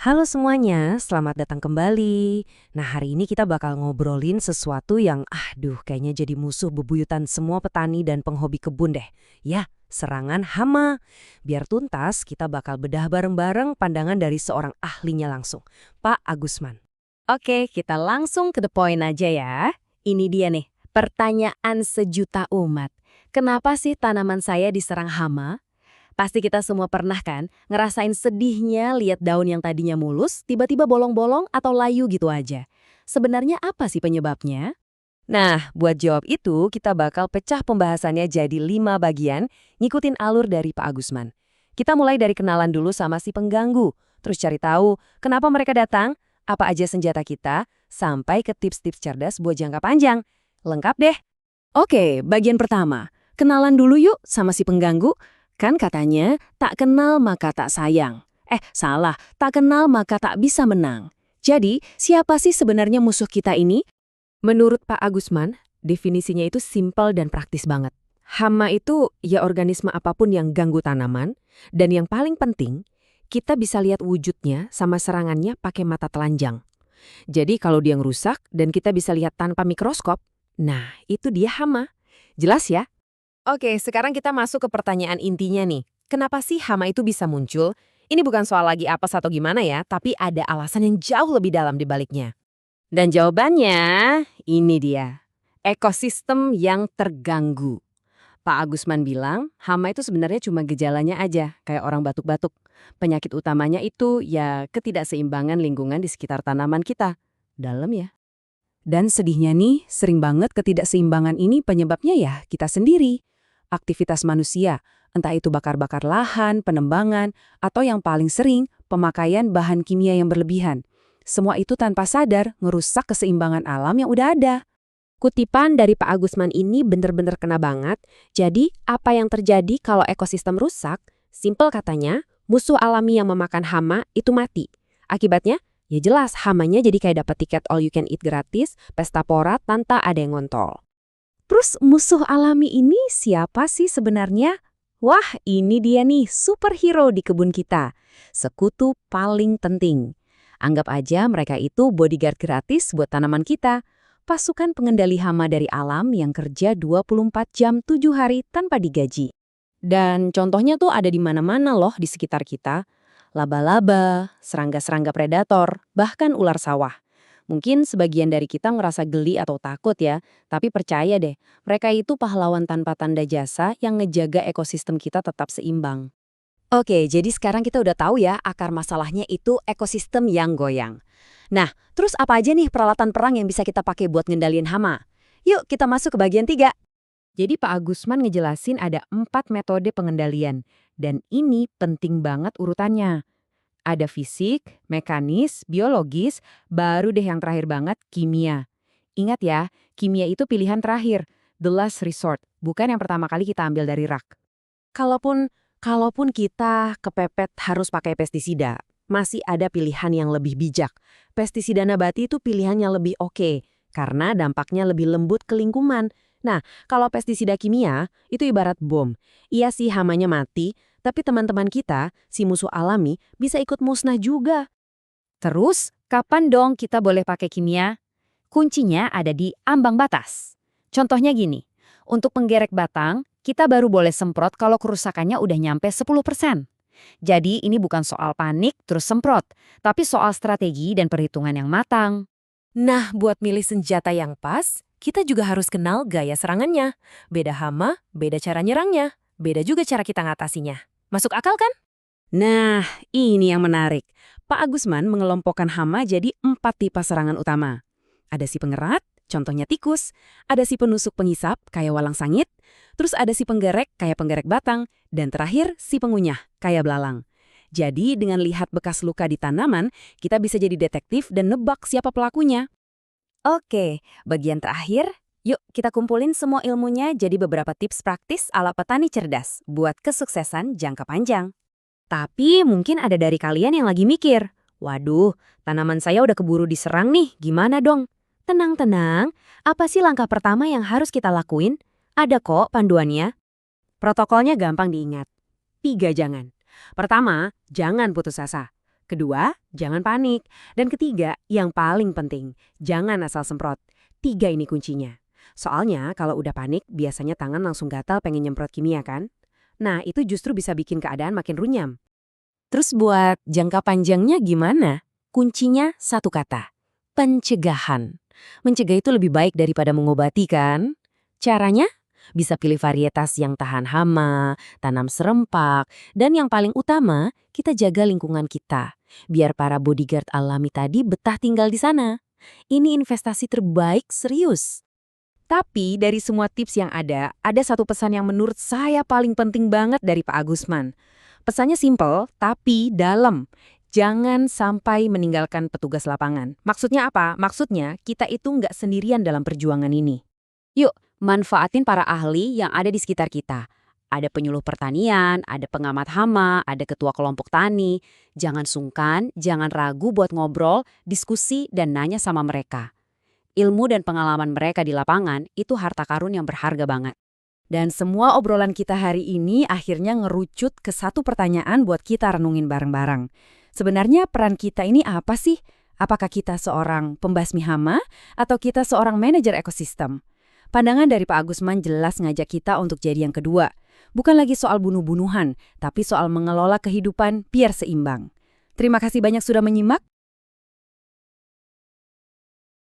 Halo semuanya, selamat datang kembali. Nah, hari ini kita bakal ngobrolin sesuatu yang kayaknya jadi musuh bebuyutan semua petani dan penghobi kebun deh. Ya, serangan hama. Biar tuntas, kita bakal bedah bareng-bareng pandangan dari seorang ahlinya langsung, Pak Agusman. Oke, kita langsung ke the point aja ya. Ini dia nih, pertanyaan sejuta umat. Kenapa sih tanaman saya diserang hama? Pasti kita semua pernah kan ngerasain sedihnya lihat daun yang tadinya mulus, tiba-tiba bolong-bolong atau layu gitu aja. Sebenarnya apa sih penyebabnya? Nah, buat jawab itu, kita bakal pecah pembahasannya jadi 5 bagian, ngikutin alur dari Pak Agusman. Kita mulai dari kenalan dulu sama si pengganggu, terus cari tahu kenapa mereka datang, apa aja senjata kita, sampai ke tips-tips cerdas buat jangka panjang. Lengkap deh. Oke, bagian pertama. Kenalan dulu yuk sama si pengganggu. Kan katanya, tak kenal maka tak sayang. Salah. Tak kenal maka tak bisa menang. Jadi, siapa sih sebenarnya musuh kita ini? Menurut Pak Agusman, definisinya itu simpel dan praktis banget. Hama itu ya organisme apapun yang ganggu tanaman, dan yang paling penting, kita bisa lihat wujudnya sama serangannya pakai mata telanjang. Jadi kalau dia ngerusak dan kita bisa lihat tanpa mikroskop, nah itu dia hama. Jelas ya? Oke, sekarang kita masuk ke pertanyaan intinya nih. Kenapa sih hama itu bisa muncul? Ini bukan soal lagi apes atau gimana ya, tapi ada alasan yang jauh lebih dalam di baliknya. Dan jawabannya ini dia. Ekosistem yang terganggu. Pak Agusman bilang, hama itu sebenarnya cuma gejalanya aja, kayak orang batuk-batuk. Penyakit utamanya itu ya ketidakseimbangan lingkungan di sekitar tanaman kita. Dalam ya. Dan sedihnya nih, sering banget ketidakseimbangan ini penyebabnya ya kita sendiri. Aktivitas manusia, entah itu bakar-bakar lahan, penembangan, atau yang paling sering, pemakaian bahan kimia yang berlebihan. Semua itu tanpa sadar ngerusak keseimbangan alam yang udah ada. Kutipan dari Pak Agusman ini bener-bener kena banget. Jadi, apa yang terjadi kalau ekosistem rusak? Simpel katanya, musuh alami yang memakan hama itu mati. Akibatnya, ya jelas hamanya jadi kayak dapat tiket all you can eat gratis, pesta pora tanpa ada yang ngontol. Terus musuh alami ini siapa sih sebenarnya? Wah, ini dia nih superhero di kebun kita. Sekutu paling penting. Anggap aja mereka itu bodyguard gratis buat tanaman kita. Pasukan pengendali hama dari alam yang kerja 24 jam 7 hari tanpa digaji. Dan contohnya tuh ada di mana-mana loh di sekitar kita. Laba-laba, serangga-serangga predator, bahkan ular sawah. Mungkin sebagian dari kita ngerasa geli atau takut ya, tapi percaya deh, mereka itu pahlawan tanpa tanda jasa yang ngejaga ekosistem kita tetap seimbang. Oke, jadi sekarang kita udah tahu ya akar masalahnya itu ekosistem yang goyang. Nah, terus apa aja nih peralatan perang yang bisa kita pakai buat ngendaliin hama? Yuk kita masuk ke bagian 3. Jadi Pak Agusman ngejelasin ada 4 metode pengendalian. Dan ini penting banget urutannya. Ada fisik, mekanis, biologis, baru deh yang terakhir banget, kimia. Ingat ya, kimia itu pilihan terakhir, the last resort, bukan yang pertama kali kita ambil dari rak. Kalaupun kita kepepet harus pakai pestisida, masih ada pilihan yang lebih bijak. Pestisida nabati itu pilihannya lebih oke, karena dampaknya lebih lembut ke lingkungan. Nah, kalau pestisida kimia, itu ibarat bom. Iya sih hamanya mati, tapi teman-teman kita, si musuh alami, bisa ikut musnah juga. Terus, kapan dong kita boleh pakai kimia? Kuncinya ada di ambang batas. Contohnya gini, untuk penggerek batang, kita baru boleh semprot kalau kerusakannya udah nyampe 10%. Jadi ini bukan soal panik terus semprot, tapi soal strategi dan perhitungan yang matang. Nah, buat milih senjata yang pas, kita juga harus kenal gaya serangannya. Beda hama, beda cara nyerangnya, beda juga cara kita ngatasinya. Masuk akal kan? Nah, ini yang menarik. Pak Agusman mengelompokkan hama jadi 4 tipe serangan utama. Ada si pengerat, contohnya tikus. Ada si penusuk pengisap, kayak walang sangit. Terus ada si penggerek, kayak penggerek batang. Dan terakhir, si pengunyah, kayak belalang. Jadi, dengan lihat bekas luka di tanaman, kita bisa jadi detektif dan nebak siapa pelakunya. Oke, bagian terakhir, yuk kita kumpulin semua ilmunya jadi beberapa tips praktis ala petani cerdas buat kesuksesan jangka panjang. Tapi mungkin ada dari kalian yang lagi mikir, waduh, tanaman saya udah keburu diserang nih, gimana dong? Tenang-tenang, apa sih langkah pertama yang harus kita lakuin? Ada kok panduannya. Protokolnya gampang diingat. 3 jangan. Pertama, jangan putus asa. Kedua, jangan panik. Dan ketiga, yang paling penting, jangan asal semprot. 3 ini kuncinya. Soalnya kalau udah panik, biasanya tangan langsung gatal pengen nyemprot kimia kan? Nah, itu justru bisa bikin keadaan makin runyam. Terus buat jangka panjangnya gimana? Kuncinya satu kata, pencegahan. Mencegah itu lebih baik daripada mengobati kan? Caranya? Bisa pilih varietas yang tahan hama, tanam serempak, dan yang paling utama, kita jaga lingkungan kita. Biar para bodyguard alami tadi betah tinggal di sana. Ini investasi terbaik serius. Tapi dari semua tips yang ada satu pesan yang menurut saya paling penting banget dari Pak Agusman. Pesannya simple, tapi dalam. Jangan sampai meninggalkan petugas lapangan. Maksudnya apa? Maksudnya kita itu nggak sendirian dalam perjuangan ini. Yuk, manfaatin para ahli yang ada di sekitar kita. Ada penyuluh pertanian, ada pengamat hama, ada ketua kelompok tani. Jangan sungkan, jangan ragu buat ngobrol, diskusi, dan nanya sama mereka. Ilmu dan pengalaman mereka di lapangan itu harta karun yang berharga banget. Dan semua obrolan kita hari ini akhirnya ngerucut ke satu pertanyaan buat kita renungin bareng-bareng. Sebenarnya peran kita ini apa sih? Apakah kita seorang pembasmi hama atau kita seorang manajer ekosistem? Pandangan dari Pak Agusman jelas ngajak kita untuk jadi yang kedua. Bukan lagi soal bunuh-bunuhan, tapi soal mengelola kehidupan biar seimbang. Terima kasih banyak sudah menyimak.